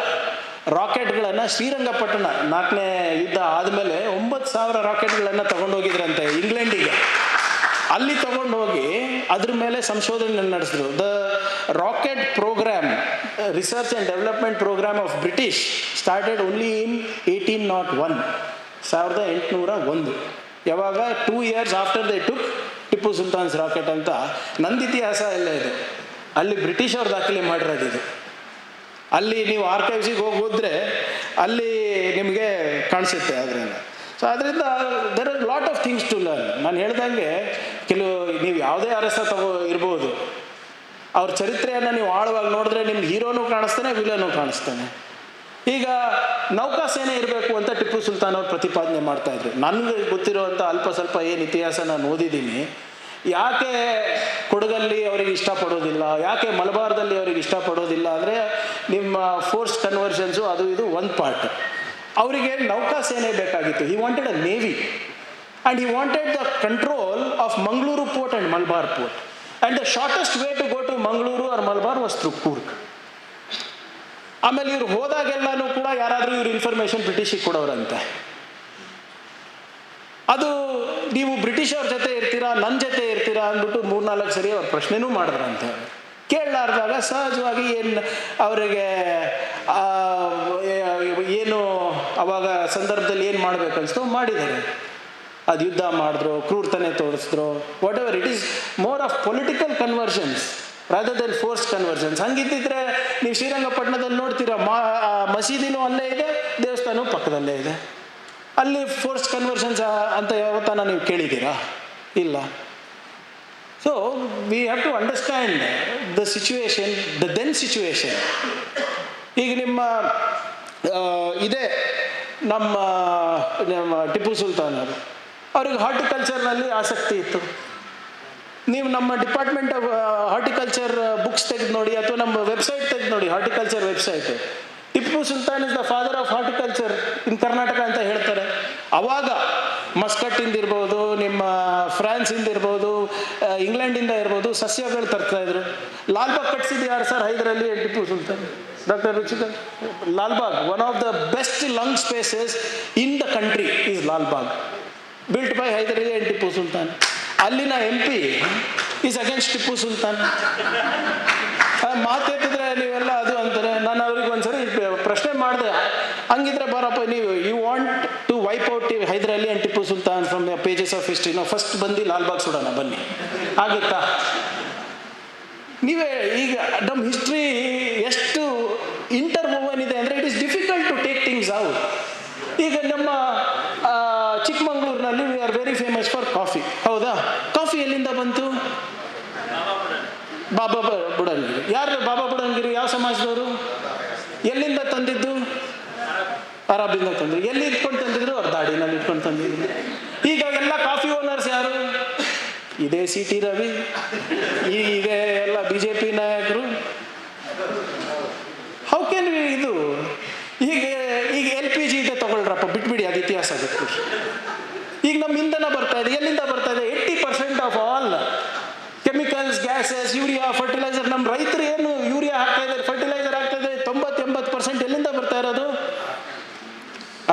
ರಾಕೆಟ್ಗಳನ್ನು ಶ್ರೀರಂಗಪಟ್ಟಣ 4ನೇ ಯುದ್ಧ ಆದಮೇಲೆ 9,000 ರಾಕೆಟ್ಗಳನ್ನು ತಗೊಂಡೋಗಿದ್ರಂತೆ ಇಂಗ್ಲೆಂಡಿಗೆ. ಅಲ್ಲಿ ತಗೊಂಡು ಹೋಗಿ ಅದ್ರ ಮೇಲೆ ಸಂಶೋಧನೆ ನಡೆಸಿದ್ರು. The rocket programme, research and development programme of British started only in 1801, 1801. ಯಾವಾಗ 2 years after they took Tipu Sultan's rocket ಅಂತ. ನಂದು ಇತಿಹಾಸ ಎಲ್ಲ ಇದೆ, ಅಲ್ಲಿ ಬ್ರಿಟಿಷ್ ಅವ್ರು ದಾಖಲೆ ಮಾಡಿರೋದು ಇದು. ಅಲ್ಲಿ ನೀವು ಆರ್ಕೈವ್ಸಿಗೆ ಹೋದ್ರೆ ಅಲ್ಲಿ ನಿಮಗೆ ಕಾಣಿಸುತ್ತೆ ಅದರಿಂದ. ಸೊ ಅದರಿಂದ there are lot of things to learn. ನಾನು ಹೇಳ್ದಂಗೆ ನೀವು ಯಾವುದೇ ಅರಸ ಇರ್ಬೋದು, ಅವ್ರ ಚರಿತ್ರೆಯನ್ನು ನೀವು ಆಳವಾಗಿ ನೋಡಿದ್ರೆ ನಿಮ್ಗೆ ಹೀರೋನು ಕಾಣಿಸ್ತಾನೆ, ವಿಲನು ಕಾಣಿಸ್ತಾನೆ. ಈಗ ನೌಕಾಸೇನೆ ಇರಬೇಕು ಅಂತ ಟಿಪ್ಪು ಸುಲ್ತಾನ್ ಅವ್ರು ಪ್ರತಿಪಾದನೆ ಮಾಡ್ತಾಯಿದ್ರು. ನನಗೆ ಗೊತ್ತಿರೋವಂಥ ಅಲ್ಪ ಸ್ವಲ್ಪ ಏನು ಇತಿಹಾಸ ನಾನು ಓದಿದ್ದೀನಿ. ಯಾಕೆ ಕೊಡಗಲ್ಲಿ ಅವರಿಗೆ ಇಷ್ಟಪಡೋದಿಲ್ಲ, ಯಾಕೆ ಮಲಬಾರ್ದಲ್ಲಿ ಅವರಿಗೆ ಇಷ್ಟಪಡೋದಿಲ್ಲ ಅಂದರೆ ನಿಮ್ಮ ಫೋರ್ಸ್ ಕನ್ವರ್ಷನ್ಸು ಅದು ಇದು ಒಂದು ಪಾರ್ಟ್. ಅವರಿಗೆ ನೌಕಾಸೇನೆ ಬೇಕಾಗಿತ್ತು. He wanted a navy and he wanted the control of Mangaluru port and Malabar port. And the shortest way to go to Mangaluru or Malabar was through Coorg. ಆಮೇಲೆ ಇವ್ರು ಹೋದಾಗೆಲ್ಲನೂ ಕೂಡ ಯಾರಾದರೂ ಇವ್ರ ಇನ್ಫಾರ್ಮೇಷನ್ ಬ್ರಿಟಿಷಿಗೆ ಕೊಡೋರಂತೆ. ಅದು ನೀವು ಬ್ರಿಟಿಷ್ ಅವ್ರ ಜೊತೆ ಇರ್ತೀರಾ, ನನ್ನ ಜೊತೆ ಇರ್ತೀರಾ ಅಂದ್ಬಿಟ್ಟು 3-4 ಸರಿ ಅವ್ರು ಪ್ರಶ್ನೆನೂ ಮಾಡಿದ್ರಂತೆ. ಕೇಳಲಾರ್ದಾಗ ಸಹಜವಾಗಿ ಅವರಿಗೆ ಏನು ಅವಾಗ ಸಂದರ್ಭದಲ್ಲಿ ಏನು ಮಾಡಬೇಕು ಅನಿಸ್ತೋ ಮಾಡಿದ್ದಾರೆ. ಅದು ಯುದ್ಧ ಮಾಡಿದ್ರು, ಕ್ರೂರತನೆ ತೋರಿಸಿದ್ರು, whatever it is more of political conversions rather than force conversions. ಹಂಗಿದ್ದಿದ್ರೆ ನೀವು ಶ್ರೀರಂಗಪಟ್ಟಣದಲ್ಲಿ ನೋಡ್ತೀರಾ, ಮಸೀದಿನೂ ಅಲ್ಲೇ ಇದೆ, ದೇವಸ್ಥಾನವೂ ಪಕ್ಕದಲ್ಲೇ ಇದೆ. ಅಲ್ಲಿ ಫೋರ್ಸ್ ಕನ್ವರ್ಷನ್ಸ್ ಅಂತ ಯಾವತ್ತಾನ ನೀವು ಕೇಳಿದ್ದೀರಾ? ಇಲ್ಲ. So we have to understand the situation, the then situation. ಈಗ ನಿಮ್ಮ ಇದೇ ನಮ್ಮ ಟಿಪ್ಪು ಸುಲ್ತಾನ್ ಅವರು, ಅವ್ರಿಗೆ ಹಾರ್ಟಿಕಲ್ಚರ್ನಲ್ಲಿ ಆಸಕ್ತಿ ಇತ್ತು. ನೀವು ನಮ್ಮ ಡಿಪಾರ್ಟ್ಮೆಂಟ್ ಆಫ್ ಹಾರ್ಟಿಕಲ್ಚರ್ ಬುಕ್ಸ್ ತೆಗೆದು ನೋಡಿ, ಅಥವಾ ನಮ್ಮ ವೆಬ್ಸೈಟ್ ತೆಗೆದು ನೋಡಿ, horticulture website, Tipu Sultan is the father of horticulture in Karnataka ಅಂತ ಹೇಳ್ತಾರೆ. ಅವಾಗ ಮಸ್ಕಟ್ಟಿಂದ ಇರ್ಬೋದು, ನಿಮ್ಮ ಫ್ರಾನ್ಸಿಂದ ಇರ್ಬೋದು, ಇಂಗ್ಲೆಂಡಿಂದ ಇರ್ಬೋದು, ಸಸ್ಯಗಳು ತರ್ತಾಯಿದ್ರು. ಲಾಲ್ಬಾಗ್ ಕಟ್ಸಿದ್ದು ಯಾರು sir? Hyder Ali and Tipu Sultan. Doctor Ruchikar, Lalbagh one of the best lung spaces in the country is Lalbagh, built by Hyder Ali and Tipu Sultan. ಅಲ್ಲಿನ MP is against Tipu Sultan. ಮಾತೆತ್ತಿದ್ರೆ ನೀವೆಲ್ಲ ಅದು ಅಂತಾರೆ. ನಾನು ಅವ್ರಿಗೆ ಒಂದ್ಸರಿ ಪ್ರಶ್ನೆ ಮಾಡಿದೆ, ಹಂಗಿದ್ರೆ ಬರಪ್ಪ ನೀವು you want to wipe out Hyder Ali and Tipu Sultan from the pages of history, ನಾವು ಫಸ್ಟ್ ಬಂದು ಲಾಲ್ಬಾಗ್ ಸುಡೋಣ ಬನ್ನಿ, ಆಗುತ್ತಾ? ನೀವೇ ಈಗ ನಮ್ಮ ಹಿಸ್ಟ್ರಿ ಎಷ್ಟು ಇಂಟರ್ವೋವನ್ ಇದೆ ಅಂದರೆ it is difficult to take things out. ಈಗ ನಮ್ಮ ಚಿಕ್ಕಮಂಗ್ಳೂರಿನಲ್ಲಿ we are very famous for coffee, ಹೌದಾ? ಕಾಫಿ ಎಲ್ಲಿಂದ ಬಂತು? ಬಾಬಾ ಬುಡನ್ಗಿರಿ. ಯಾರು ಬಾಬಾ ಬುಡನ್ಗಿರಿ? ಯಾವ ಸಮಾಜದವರು? ಎಲ್ಲಿಂದ ತಂದಿದ್ದು? ಅರಬಿಂದ ತಂದ್ರು. ಎಲ್ಲಿ ಇಟ್ಕೊಂಡು ತಂದಿದ್ರು? ಅವ್ರ ದಾಡಿನಲ್ಲಿ ಇಟ್ಕೊಂಡು ತಂದಿದ್ರು. ಈಗ ಎಲ್ಲ ಕಾಫಿ ಓನರ್ಸ್ ಯಾರು? ಇದೇ ಸಿ ಟಿ ರವಿ, ಇದೆ ಎಲ್ಲ ಬಿ ಜೆ ಪಿ ನಾಯಕರು. ಹೌ ಕ್ಯಾನ್ ವಿ ಇದು ಈಗ ಈಗ ಎಲ್ ಪಿ ಜಿ ಇದೆ ತಗೊಳ್ರಪ್ಪ, ಬಿಟ್ಬಿಡಿ, ಅದು ಇತಿಹಾಸ ಗೊತ್ತು. ಈಗ ನಮ್ಮ ಇಂಧನ ಬರ್ತಾ ಇದೆ, ಎಲ್ಲಿಂದ ಬರ್ತಾ ಇದೆ? 80% of all chemicals, gases, urea, fertiliser. ನಮ್ಮ ರೈತರು ಏನು ಯೂರಿಯಾ ಹಾಕ್ತಾ ಇದ್ದಾರೆ, ಫರ್ಟಿಲೈಸರ್ ಆಗ್ತಾ ಇದೆ, 90-80% ಎಲ್ಲಿಂದ ಬರ್ತಾ ಇರೋದು?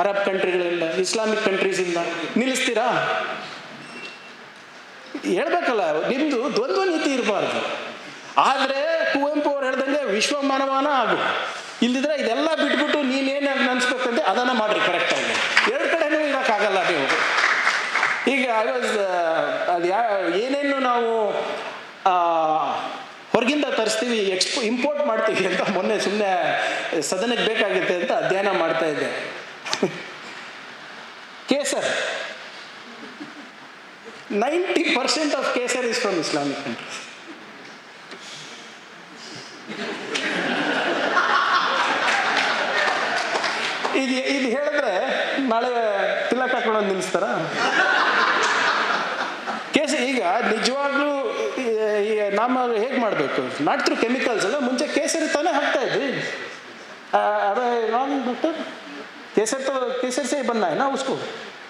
ಅರಬ್ ಕಂಟ್ರಿಗಳಿಂದ, ಇಸ್ಲಾಮಿಕ್ ಕಂಟ್ರೀಸಿಂದ. ನಿಲ್ಲಿಸ್ತೀರಾ? ಹೇಳ್ಬೇಕಲ್ಲ, ನಿಮ್ಮದು ದ್ವಂದ್ವ ನೀತಿ ಇರಬಾರ್ದು. ಆದರೆ ಕುವೆಂಪು ಅವ್ರು ಹೇಳ್ದಂಗೆ ವಿಶ್ವ ಮಾನವನ ಆಗು. ಇಲ್ದಿದ್ರೆ ಇದೆಲ್ಲ ಬಿಟ್ಬಿಟ್ಟು ನೀನೇನು ಅನ್ಸ್ಬೇಕಂತೆ ಅದನ್ನು ಮಾಡ್ರಿ ಕರೆಕ್ಟಾಗಿ. ಎರಡು ಕಡೆನೂ ಇರೋಕ್ಕಾಗಲ್ಲ ನೀವು. ಈಗ ಅದು ಏನೇನು ನಾವು ಹೊರಗಿಂದ ತರಿಸ್ತೀವಿ, ಇಂಪೋರ್ಟ್ ಮಾಡ್ತೀವಿ ಅಂತ ಮೊನ್ನೆ ಸುಮ್ಮನೆ ಸದನಕ್ಕೆ ಬೇಕಾಗುತ್ತೆ ಅಂತ ಅಧ್ಯಯನ ಮಾಡ್ತಾ ಇದ್ದೆ. Kesar, 90% of Kesar is from Islamic countries. ಇದು ಹೇಳಿದ್ರೆ ನಾಳೆ ತಿಲಕ್ ಹಾಕೊಳ್ಳೋದು ನಿಲ್ಲಿಸ್ತಾರ? ಕೇಸರಿ ಈಗ ನಿಜವಾಗ್ಲೂ ನಮ್ಮ ಹೇಗೆ ಮಾಡಬೇಕು? ನಾಟ್ ಥ್ರೂ ಕೆಮಿಕಲ್ಸ್ ಅಲ್ಲ, ಮುಂಚೆ ಕೇಸರಿ ತಾನೇ ಹಾಕ್ತಾ ಇದ್ವಿ. अरे रॉन्ग डॉक्टर, केसर से ही बनना है ना उसको,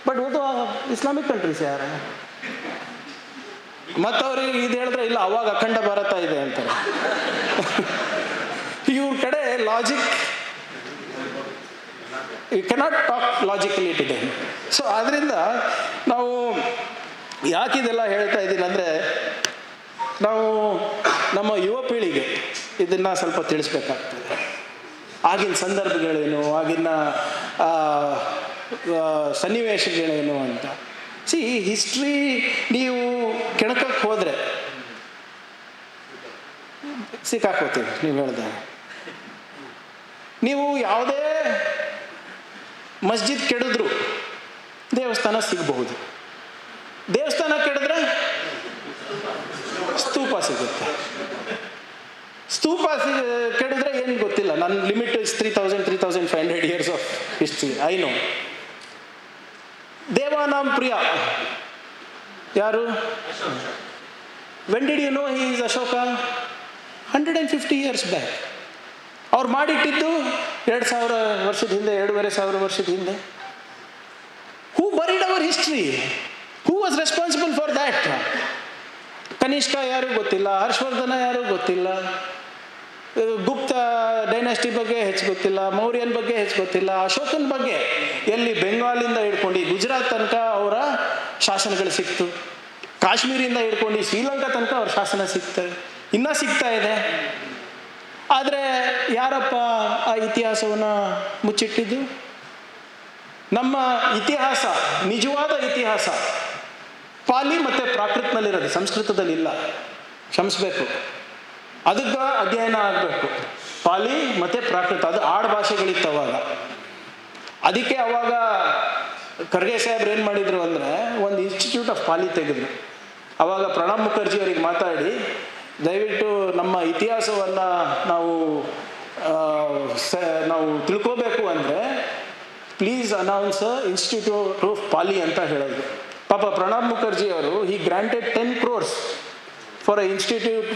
बट वो तो इस्लामिक कंट्री से आ रहा है. ಮತ್ತು ಅವ್ರಿಗೆ ಇದು ಹೇಳಿದ್ರೆ ಇಲ್ಲ ಅವಾಗ ಅಖಂಡ ಭಾರತ ಇದೆ ಅಂತಾರೆ. ಇವ್ರ ಕಡೆ logic, you cannot talk logically to them. So ಆದ್ದರಿಂದ ನಾವು ಯಾಕಿದೆಲ್ಲ ಹೇಳ್ತಾ ಇದ್ದೀನಿ ಅಂದರೆ, ನಾವು ನಮ್ಮ ಯುವ ಪೀಳಿಗೆ ಇದನ್ನು ಸ್ವಲ್ಪ ತಿಳಿಸ್ಬೇಕಾಗ್ತದೆ. ಆಗಿನ ಸಂದರ್ಭಗಳೇನು, ಆಗಿನ ಸನ್ನಿವೇಶಗಳೇನು ಅಂತ. ಸಿ ಹಿಸ್ಟ್ರಿ ನೀವು ಕೆಣಕಕ್ಕೆ ಹೋದರೆ ಸಿಕ್ಕಾಕೋತೀವಿ. ನೀವು ಹೇಳ್ದೆ ನೀವು ಯಾವುದೇ ಮಸ್ಜಿದ್ ಕೆಡಿದ್ರು ದೇವಸ್ಥಾನ ಸಿಗಬಹುದು, ದೇವಸ್ಥಾನ ಕೆಡಿದ್ರೆ ಸ್ತೂಪ ಸಿಗುತ್ತೆ. ಸ್ತೂಪ ಕೆಡಿದ್ರೆ ಏನು ಗೊತ್ತಿಲ್ಲ. ನನ್ನ limit is 3,500 years of history, I know. Devanampriya ಯಾರು? When did you know he is Ashoka? 150 years back. ಅವ್ರು ಮಾಡಿಟ್ಟಿದ್ದು 2,000 ವರ್ಷದ ಹಿಂದೆ, 2,500 ವರ್ಷದ ಹಿಂದೆ. Who buried our history? Who was responsible for that? Kanishka ಯಾರು ಗೊತ್ತಿಲ್ಲ, ಹರ್ಷವರ್ಧನ ಯಾರು ಗೊತ್ತಿಲ್ಲ, ಗುಪ್ತ ಡೈನಾಸ್ಟಿ ಬಗ್ಗೆ ಹೆಚ್ಚು ಗೊತ್ತಿಲ್ಲ, ಮೌರ್ಯನ ಬಗ್ಗೆ ಹೆಚ್ಚು ಗೊತ್ತಿಲ್ಲ, ಅಶೋಕನ ಬಗ್ಗೆ ಎಲ್ಲಿ ಬೆಂಗಾಲಿಂದ ಹಿಡ್ಕೊಂಡು ಗುಜರಾತ್ ತನಕ ಅವರ ಶಾಸನಗಳು ಸಿಕ್ತು, ಕಾಶ್ಮೀರಿಂದ ಹಿಡ್ಕೊಂಡು ಶ್ರೀಲಂಕಾ ತನಕ ಅವ್ರ ಶಾಸನ ಸಿಗ್ತದೆ, ಇನ್ನೂ ಸಿಗ್ತಾ ಇದೆ. ಆದರೆ ಯಾರಪ್ಪ ಆ ಇತಿಹಾಸವನ್ನು ಮುಚ್ಚಿಟ್ಟಿದ್ದು? ನಮ್ಮ ಇತಿಹಾಸ, ನಿಜವಾದ ಇತಿಹಾಸ ಪಾಲಿ ಮತ್ತು ಪ್ರಾಕೃತನಲ್ಲಿರೋದು, ಸಂಸ್ಕೃತದಲ್ಲಿಲ್ಲ. ಕ್ಷಮಿಸ್ಬೇಕು, ಅದಕ್ಕೆ ಅಧ್ಯಯನ ಆಗಬೇಕು. ಪಾಲಿ ಮತ್ತು ಪ್ರಾಕೃತ, ಅದು ಆಡು ಭಾಷೆಗಳಿತ್ತು ಅವಾಗ. ಅದಕ್ಕೆ ಅವಾಗ ಖರ್ಗೆ ಸಾಹೇಬ್ರು ಏನು ಮಾಡಿದರು ಅಂದರೆ ಒಂದು ಇನ್ಸ್ಟಿಟ್ಯೂಟ್ ಆಫ್ ಪಾಲಿ ತೆಗೆದ್ರು. ಅವಾಗ ಪ್ರಣಬ್ ಮುಖರ್ಜಿ ಅವರಿಗೆ ಮಾತಾಡಿ, ದಯವಿಟ್ಟು ನಮ್ಮ ಇತಿಹಾಸವನ್ನು ನಾವು ತಿಳ್ಕೋಬೇಕು ಅಂದರೆ please announce institute of Pali ಅಂತ ಹೇಳಿದ್ರು. ಪಾಪ ಪ್ರಣಬ್ ಮುಖರ್ಜಿ ಅವರು he granted 10 crores for a institute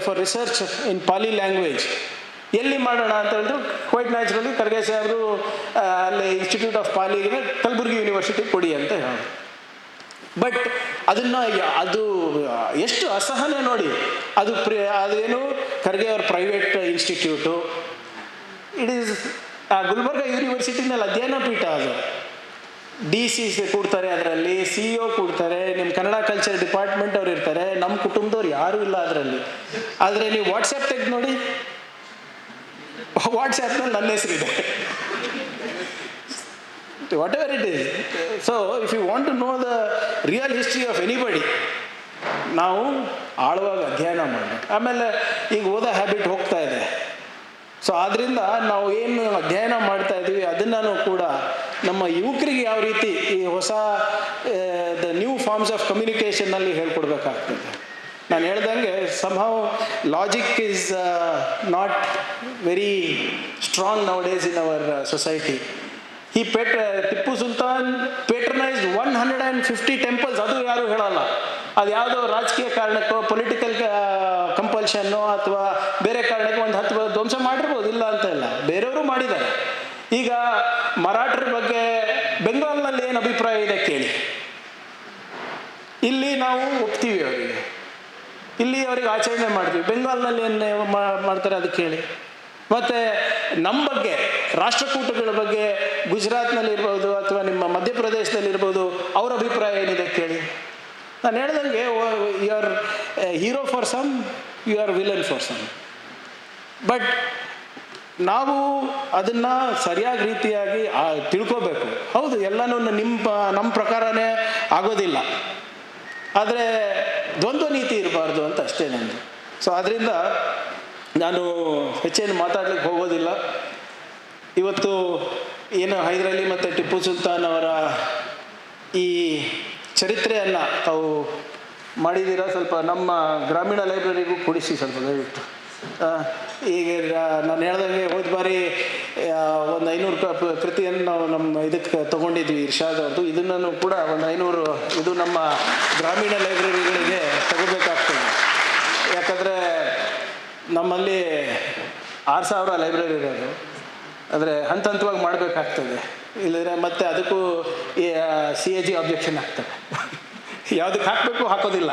for research in Pali language. ಎಲ್ಲಿ ಮಾಡೋಣ ಅಂತ ಹೇಳಿದ್ರು, ಕ್ವೈಟ್ ನ್ಯಾಚುರಲಿ ಖರ್ಗೆ ಸಾಹೇಬರು ಅಲ್ಲಿ ಇನ್ಸ್ಟಿಟ್ಯೂಟ್ ಆಫ್ ಪಾಲಿಗೆ ಕಲಬುರ್ಗಿ ಯೂನಿವರ್ಸಿಟಿ ಕೊಡಿ ಅಂತ ಹೇಳೋದು. ಬಟ್ ಅದನ್ನು ಅದು ಎಷ್ಟು ಅಸಹನೆ ನೋಡಿ. ಅದೇನು ಖರ್ಗೆ ಅವ್ರ private institute, it is Gulbarga ಯೂನಿವರ್ಸಿಟಿನಲ್ಲಿ ಅಧ್ಯಯನ ಪೀಠ. ಅದು DC ಕೂಡ್ತಾರೆ, ಅದರಲ್ಲಿ CEO ಕೂಡ್ತಾರೆ, ನಿಮ್ಮ ಕನ್ನಡ ಕಲ್ಚರ್ ಡಿಪಾರ್ಟ್ಮೆಂಟ್ ಅವ್ರು ಇರ್ತಾರೆ, ನಮ್ಮ ಕುಟುಂಬದವ್ರು ಯಾರೂ ಇಲ್ಲ ಅದರಲ್ಲಿ. ಆದರೆ ನೀವು ವಾಟ್ಸಪ್ ತೆಗೆದು ನೋಡಿ, ವಾಟ್ಸಪ್ನಲ್ಲಿ ನನ್ನ ಹೆಸರಿದೆ. Whatever it is. So if you want to know the real history of anybody, ನಾವು ಆಳವಾಗಿ ಅಧ್ಯಯನ ಮಾಡಬೇಕು. ಆಮೇಲೆ ಈಗ ಓದೋ ಹ್ಯಾಬಿಟ್ ಹೋಗ್ತಾ ಇದೆ. ಸೊ ಆದ್ದರಿಂದ ನಾವು ಏನು ಅಧ್ಯಯನ ಮಾಡ್ತಾ ಇದ್ದೀವಿ ಅದನ್ನು ಕೂಡ ನಮ್ಮ ಯುವಕರಿಗೆ ಯಾವ ರೀತಿ ಈ ಹೊಸ ದ ನ್ಯೂ ಫಾರ್ಮ್ಸ್ ಆಫ್ ಕಮ್ಯುನಿಕೇಷನ್ನಲ್ಲಿ ಹೇಳ್ಕೊಡ್ಬೇಕಾಗ್ತದೆ. ನಾನು ಹೇಳ್ದಂಗೆ somehow logic is not very strong nowadays in our society. Tipu Sultan patronized 150 temples, ಅದು ಯಾರು ಹೇಳಲ್ಲ. ಅದು ಯಾವುದೋ ರಾಜಕೀಯ ಕಾರಣಕ್ಕೋ ಪೊಲಿಟಿಕಲ್ ಕಂಪಲ್ಷನ್ನು ಅಥವಾ ಬೇರೆ ಕಾರಣಕ್ಕೆ ಒಂದು 10 ಧ್ವಂಸ ಮಾಡಿರ್ಬೋದು, ಇಲ್ಲ ಅಂತ ಇಲ್ಲ, ಬೇರೆಯವರು ಮಾಡಿದ್ದಾರೆ. ಈಗ ಮರಾಠರ ಬಗ್ಗೆ ಬೆಂಗಾಲ್ನಲ್ಲಿ ಏನು ಅಭಿಪ್ರಾಯ ಇದೆ ಕೇಳಿ. ಇಲ್ಲಿ ನಾವು ಒಪ್ತೀವಿ ಅವರಿಗೆ, ಇಲ್ಲಿ ಅವರಿಗೆ ಆಚರಣೆ ಮಾಡ್ತೀವಿ. ಬೆಂಗಾಲ್ನಲ್ಲಿ ಏನು ಮಾಡ್ತಾರೆ ಅದು ಕೇಳಿ. ಮತ್ತು ನಮ್ಮ ಬಗ್ಗೆ ರಾಷ್ಟ್ರಕೂಟಗಳ ಬಗ್ಗೆ ಗುಜರಾತ್ನಲ್ಲಿರ್ಬೋದು ಅಥವಾ ನಿಮ್ಮ ಮಧ್ಯಪ್ರದೇಶದಲ್ಲಿರ್ಬೋದು ಅವ್ರ ಅಭಿಪ್ರಾಯ ಏನಿದೆ ಕೇಳಿ. ನಾನು ಹೇಳ್ದಂಗೆ you are hero for some, you are villain for some. But ನಾವು ಅದನ್ನು ಸರಿಯಾದ ರೀತಿಯಾಗಿ ತಿಳ್ಕೋಬೇಕು. ಹೌದು, ಎಲ್ಲನೂ ನಮ್ಮ ಪ್ರಕಾರನೇ ಆಗೋದಿಲ್ಲ, ಆದರೆ ದ್ವಂದ್ವ ನೀತಿ ಇರಬಾರ್ದು ಅಂತ ಅಷ್ಟೇ ನಂದು. ಸೊ ಅದರಿಂದ ನಾನು ಹೆಚ್ಚೇನು ಮಾತಾಡ್ಲಿಕ್ಕೆ ಹೋಗೋದಿಲ್ಲ. ಇವತ್ತು ಏನು ಹೈದರಾಲಿ ಮತ್ತು ಟಿಪ್ಪು ಸುಲ್ತಾನ್ ಅವರ ಈ ಚರಿತ್ರೆಯನ್ನು ತಾವು ಮಾಡಿದ್ದೀರಾ, ಸ್ವಲ್ಪ ನಮ್ಮ ಗ್ರಾಮೀಣ ಲೈಬ್ರರಿಗೂ ಕೊಡಿಸಿ ಸ್ವಲ್ಪ ದಯವಿಟ್ಟು. ಈಗ ನಾನು ಹೇಳ್ದಂಗೆ ಹೋದ ಬಾರಿ ಒಂದು 500 ಕೃತಿಯನ್ನು ನಾವು ನಮ್ಮ ಇದಕ್ಕೆ ತೊಗೊಂಡಿದ್ವಿ, ಇರ್ಷಾದ್ ಅವ್ರದ್ದು. ಇದನ್ನು ಕೂಡ ಒಂದು 500 ಇದು ನಮ್ಮ ಗ್ರಾಮೀಣ ಲೈಬ್ರರಿಗಳಿಗೆ ತಗೋಬೇಕಾಗ್ತದೆ. ಯಾಕಂದರೆ ನಮ್ಮಲ್ಲಿ 6000 ಲೈಬ್ರರಿ ಇರೋದು, ಆದರೆ ಹಂತ ಹಂತವಾಗಿ ಮಾಡಬೇಕಾಗ್ತದೆ. ಇಲ್ಲದ್ರೆ ಮತ್ತೆ ಅದಕ್ಕೂ CAG ಆಬ್ಜೆಕ್ಷನ್ ಆಗ್ತದೆ. ಯಾವುದಕ್ಕೆ ಹಾಕಬೇಕು ಹಾಕೋದಿಲ್ಲ,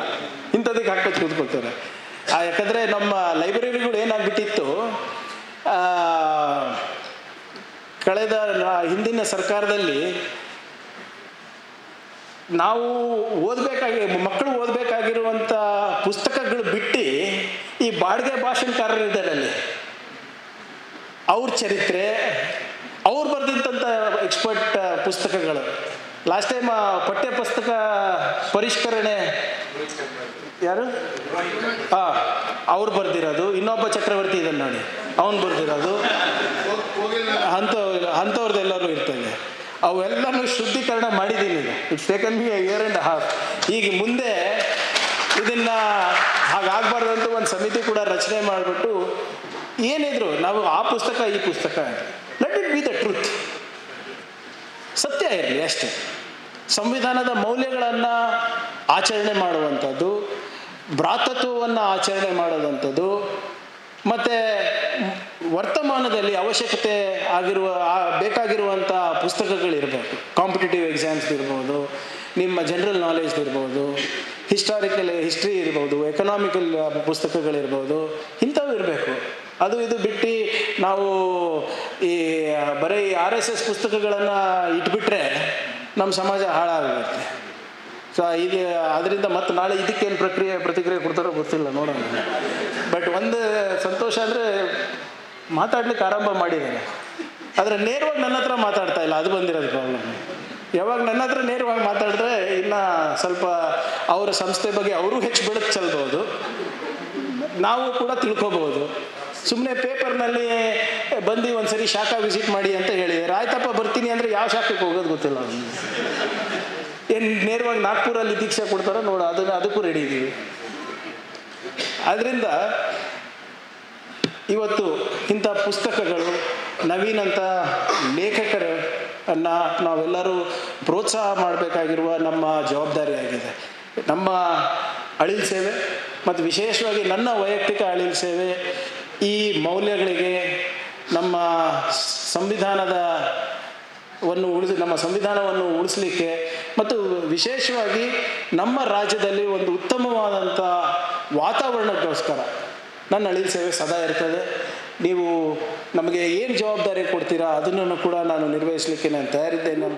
ಇಂಥದಕ್ಕೆ ಹಾಕ್ಬೇಕು ಕೂತ್ಕೊಳ್ತಾರೆ. ಯಾಕಂದರೆ ನಮ್ಮ ಲೈಬ್ರರಿಗಳು ಏನಾಗ್ಬಿಟ್ಟಿತ್ತು, ಕಳೆದ ಹಿಂದಿನ ಸರ್ಕಾರದಲ್ಲಿ ನಾವು ಮಕ್ಕಳು ಓದಬೇಕಾಗಿರುವಂಥ ಪುಸ್ತಕಗಳು ಬಿಟ್ಟು ಈ ಬಾಡಿಗೆ ಭಾಷಣಕಾರರಿದ್ದಾರೆ ಅಲ್ಲಿ, ಅವ್ರ ಚರಿತ್ರೆ, ಅವ್ರು ಬರೆದಿದ್ದಂಥ ಎಕ್ಸ್ಪರ್ಟ್ ಪುಸ್ತಕಗಳು. ಲಾಸ್ಟ್ ಟೈಮ್ ಪಠ್ಯ ಪುಸ್ತಕ ಪರಿಷ್ಕರಣೆ ಯಾರು ಅವ್ರು ಬರ್ದಿರೋದು, ಇನ್ನೊಬ್ಬ ಚಕ್ರವರ್ತಿ ಇದನ್ನು ನೋಡಿ ಅವನು ಬರ್ದಿರೋದು, ಅಂಥವ್ರದ್ದೆಲ್ಲರೂ ಇರ್ತದೆ. ಅವೆಲ್ಲನೂ ಶುದ್ಧೀಕರಣ ಮಾಡಿದ್ದೀನಿ. It's taken me 1.5 years. ಈಗ ಮುಂದೆ ಇದನ್ನು ಹಾಗಾಗಬಾರ್ದು ಅಂತ ಒಂದು ಸಮಿತಿ ಕೂಡ ರಚನೆ ಮಾಡಿಬಿಟ್ಟು ಏನಿದ್ರು ನಾವು ಆ ಪುಸ್ತಕ ಈ ಪುಸ್ತಕ, let it be the truth, ಸತ್ಯ ಇರಲಿ ಅಷ್ಟೇ. ಸಂವಿಧಾನದ ಮೌಲ್ಯಗಳನ್ನು ಆಚರಣೆ ಮಾಡುವಂಥದ್ದು, ಭ್ರಾತೃತ್ವವನ್ನು ಆಚರಣೆ ಮಾಡೋದಂಥದ್ದು, ಮತ್ತು ವರ್ತಮಾನದಲ್ಲಿ ಅವಶ್ಯಕತೆ ಬೇಕಾಗಿರುವಂಥ ಪುಸ್ತಕಗಳಿರಬೇಕು. ಕಾಂಪಿಟೇಟಿವ್ ಎಕ್ಸಾಮ್ಸ್ ಇರ್ಬೋದು, ನಿಮ್ಮ ಜನರಲ್ ನಾಲೆಜ್ ಇರ್ಬೋದು, ಹಿಸ್ಟ್ರಿ ಇರ್ಬೋದು, ಎಕನಾಮಿಕಲ್ ಪುಸ್ತಕಗಳಿರ್ಬೋದು, ಇಂಥವು ಇರಬೇಕು. ಅದು ಇದು ಬಿಟ್ಟು ನಾವು ಈ ಬರೀ RSS ಪುಸ್ತಕಗಳನ್ನು ಇಟ್ಬಿಟ್ರೆ ನಮ್ಮ ಸಮಾಜ ಹಾಳಾಗುತ್ತೆ. ಸೊ ಈಗ ಅದರಿಂದ ಮತ್ತೆ ನಾಳೆ ಇದಕ್ಕೇನು ಪ್ರತಿಕ್ರಿಯೆ ಕೊಡ್ತಾರೋ ಗೊತ್ತಿಲ್ಲ, ನೋಡೋಣ. ಬಟ್ ಒಂದು ಸಂತೋಷ ಅಂದರೆ ಮಾತಾಡ್ಲಿಕ್ಕೆ ಆರಂಭ ಮಾಡಿದ್ದಾರೆ, ಆದರೆ ನೇರವಾಗಿ ನನ್ನ ಹತ್ರ ಮಾತಾಡ್ತಾ ಇಲ್ಲ, ಅದು ಬಂದಿರೋದು ಪ್ರಾಬ್ಲಮ್. ಯಾವಾಗ ನನ್ನ ಹತ್ರ ನೇರವಾಗಿ ಮಾತಾಡಿದ್ರೆ ಇನ್ನು ಸ್ವಲ್ಪ ಅವರ ಸಂಸ್ಥೆ ಬಗ್ಗೆ ಅವರು ಹೆಚ್ಚು ಬೆಳಕು ಚೆಲ್ಬೋದು, ನಾವು ಕೂಡ ತಿಳ್ಕೊಬೋದು. ಸುಮ್ಮನೆ ಪೇಪರ್ನಲ್ಲಿ ಬಂದು ಒಂದ್ಸರಿ ಶಾಖಾ ವಿಸಿಟ್ ಮಾಡಿ ಅಂತ ಹೇಳಿದ್ದಾರೆ, ಆಯ್ತಪ್ಪ ಬರ್ತೀನಿ ಅಂದರೆ ಯಾವ ಶಾಖಕ್ಕೆ ಹೋಗೋದು ಗೊತ್ತಿಲ್ಲ. ಏನು ನೇರವಾಗಿ ನಾಗ್ಪುರಲ್ಲಿ ದೀಕ್ಷೆ ಕೊಡ್ತಾರೋ ನೋಡು, ಅದಕ್ಕೂ ರೆಡಿ ಇದ್ದೀವಿ. ಆದ್ದರಿಂದ ಇವತ್ತು ಇಂಥ ಪುಸ್ತಕಗಳು, ನವೀನಂಥ ಲೇಖಕರನ್ನು ನಾವೆಲ್ಲರೂ ಪ್ರೋತ್ಸಾಹ ಮಾಡಬೇಕಾಗಿರುವ ನಮ್ಮ ಜವಾಬ್ದಾರಿಯಾಗಿದೆ. ನಮ್ಮ ಅಳಿಲು ಸೇವೆ ಮತ್ತು ವಿಶೇಷವಾಗಿ ನನ್ನ ವೈಯಕ್ತಿಕ ಅಳಿಲು ಸೇವೆ ಈ ಮೌಲ್ಯಗಳಿಗೆ, ನಮ್ಮ ಸಂವಿಧಾನವನ್ನು ಉಳಿಸಲಿಕ್ಕೆ ಮತ್ತು ವಿಶೇಷವಾಗಿ ನಮ್ಮ ರಾಜ್ಯದಲ್ಲಿ ಒಂದು ಉತ್ತಮವಾದಂಥ ವಾತಾವರಣಕ್ಕೋಸ್ಕರ ನನ್ನ ಅಳಿಲು ಸೇವೆ ಸದಾ ಇರ್ತದೆ. ನೀವು ನಮಗೆ ಏನು ಜವಾಬ್ದಾರಿ ಕೊಡ್ತೀರಾ ಅದನ್ನು ಕೂಡ ನಾನು ನಿರ್ವಹಿಸಲಿಕ್ಕೆ ನಾನು ತಯಾರಿದ್ದೇನೆ.